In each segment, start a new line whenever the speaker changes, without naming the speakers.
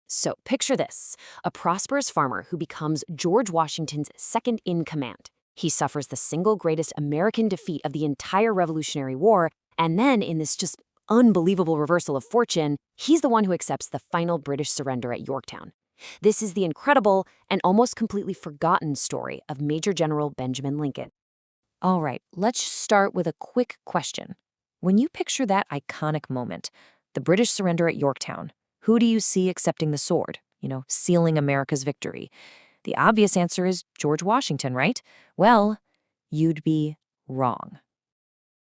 So picture this, a prosperous farmer who becomes George Washington's second in command. He suffers the single greatest American defeat of the entire Revolutionary War, and then in this just unbelievable reversal of fortune, he's the one who accepts the final British surrender at Yorktown. This is the incredible and almost completely forgotten story of Major General Benjamin Lincoln. All right, let's start with a quick question. When you picture that iconic moment, the British surrender at Yorktown, who do you see accepting the sword, sealing America's victory? The obvious answer is George Washington, right? Well, you'd be wrong.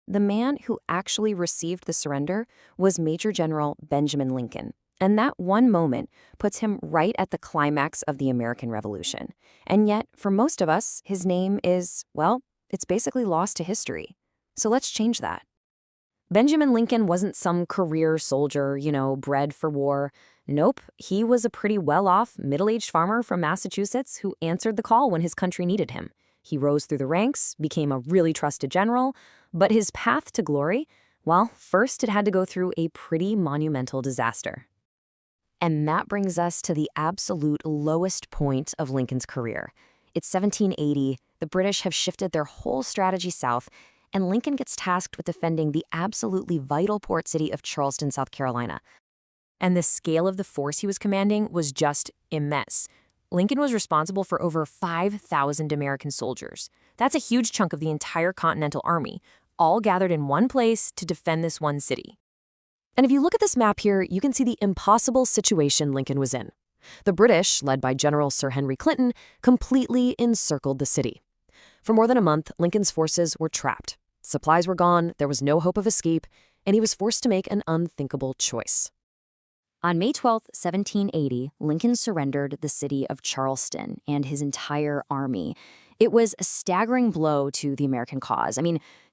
The man who actually received the surrender was Major General Benjamin Lincoln. And that one moment puts him right at the climax of the American Revolution. And yet, for most of us, his name is, well, it's basically lost to history. So let's change that. Benjamin Lincoln wasn't some career soldier, bred for war. Nope, he was a pretty well-off, middle-aged farmer from Massachusetts who answered the call when his country needed him. He rose through the ranks, became a really trusted general, but his path to glory, well, first it had to go through a pretty monumental disaster. And that brings us to the absolute lowest point of Lincoln's career. It's 1780, the British have shifted their whole strategy south, and Lincoln gets tasked with defending the absolutely vital port city of Charleston, South Carolina. And the scale of the force he was commanding was just immense. Lincoln was responsible for over 5,000 American soldiers. That's a huge chunk of the entire Continental Army, all gathered in one place to defend this one city. And if you look at this map here, you can see the impossible situation Lincoln was in. The British, led by General Sir Henry Clinton, completely encircled the city. For more than a month, Lincoln's forces were trapped. Supplies were gone, there was no hope of escape, and he was forced to make an unthinkable choice. On May 12, 1780, Lincoln surrendered the city of Charleston and his entire army. It was a staggering blow to the American cause.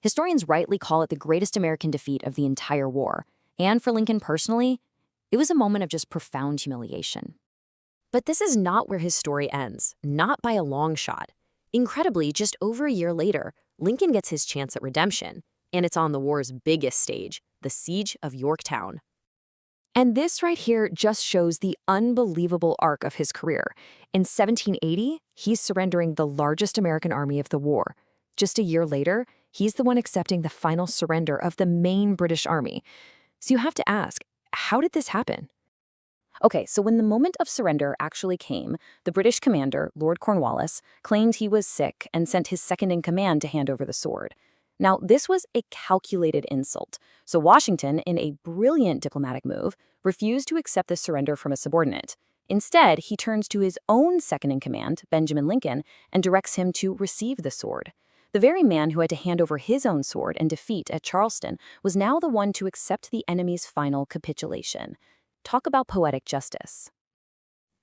Historians rightly call it the greatest American defeat of the entire war. And for Lincoln personally, it was a moment of just profound humiliation. But this is not where his story ends, not by a long shot. Incredibly, just over a year later, Lincoln gets his chance at redemption, and it's on the war's biggest stage, the Siege of Yorktown. And this right here just shows the unbelievable arc of his career. In 1780, he's surrendering the largest American army of the war. Just a year later, he's the one accepting the final surrender of the main British army. So you have to ask, how did this happen? Okay, so when the moment of surrender actually came, the British commander, Lord Cornwallis, claimed he was sick and sent his second-in-command to hand over the sword. Now, this was a calculated insult, so Washington, in a brilliant diplomatic move, refused to accept the surrender from a subordinate. Instead, he turns to his own second-in-command, Benjamin Lincoln, and directs him to receive the sword. The very man who had to hand over his own sword and defeat at Charleston was now the one to accept the enemy's final capitulation. Talk about poetic justice.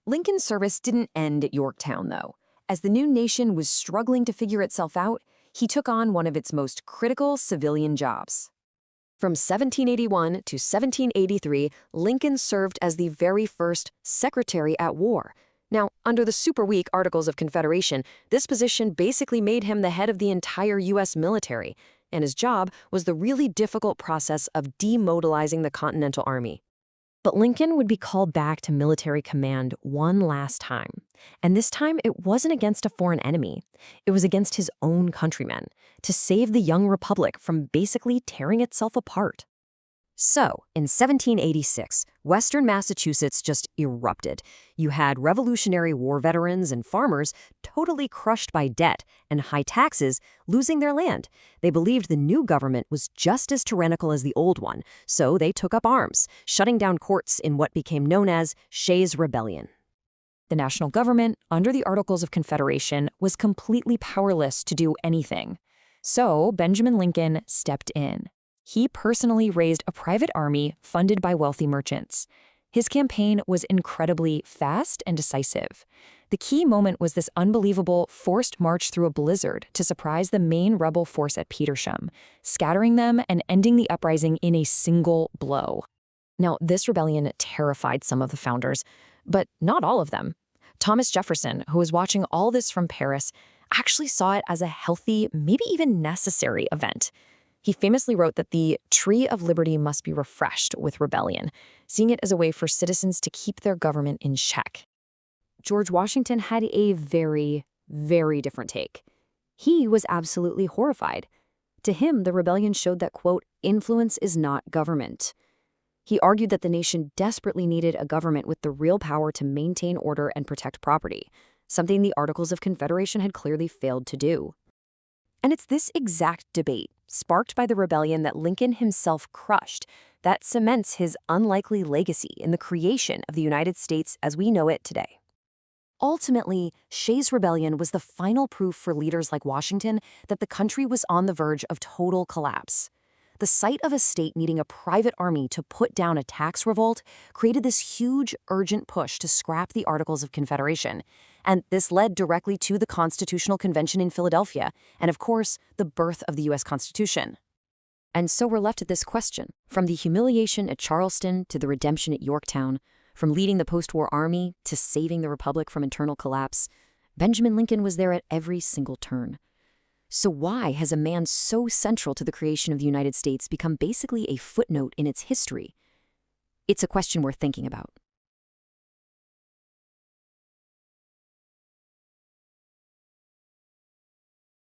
Lincoln's service didn't end at Yorktown, though. As the new nation was struggling to figure itself out, he took on one of its most critical civilian jobs. From 1781 to 1783, Lincoln served as the very first Secretary at War. Now, under the super weak Articles of Confederation, this position basically made him the head of the entire U.S. military, and his job was the really difficult process of demobilizing the Continental Army. But Lincoln would be called back to military command one last time. And this time, it wasn't against a foreign enemy. It was against his own countrymen, to save the young republic from basically tearing itself apart. So, in 1786, Western Massachusetts just erupted. You had Revolutionary War veterans and farmers totally crushed by debt and high taxes, losing their land. They believed the new government was just as tyrannical as the old one, so they took up arms, shutting down courts in what became known as Shays' Rebellion. The national government, under the Articles of Confederation, was completely powerless to do anything. So, Benjamin Lincoln stepped in. He personally raised a private army funded by wealthy merchants. His campaign was incredibly fast and decisive. The key moment was this unbelievable forced march through a blizzard to surprise the main rebel force at Petersham, scattering them and ending the uprising in a single blow. Now, this rebellion terrified some of the founders, but not all of them. Thomas Jefferson, who was watching all this from Paris, actually saw it as a healthy, maybe even necessary event.
He famously wrote that the tree of liberty must be refreshed with rebellion, seeing it as a way for citizens to keep their government in check.
George Washington had a very, very different take. He was absolutely horrified. To him, the rebellion showed that, quote, influence is not government. He argued that the nation desperately needed a government with the real power to maintain order and protect property, something the Articles of Confederation had clearly failed to do. And it's this exact debate, sparked by the rebellion that Lincoln himself crushed, that cements his unlikely legacy in the creation of the United States as we know it today. Ultimately, Shays' Rebellion was the final proof for leaders like Washington that the country was on the verge of total collapse. The sight of a state needing a private army to put down a tax revolt created this huge, urgent push to scrap the Articles of Confederation, and this led directly to the Constitutional Convention in Philadelphia, and of course, the birth of the U.S. Constitution. And so we're left at this question, from the humiliation at Charleston to the redemption at Yorktown, from leading the post-war army to saving the Republic from internal collapse, Benjamin Lincoln was there at every single turn. So why has a man so central to the creation of the United States become basically a footnote in its history? It's a question worth thinking about.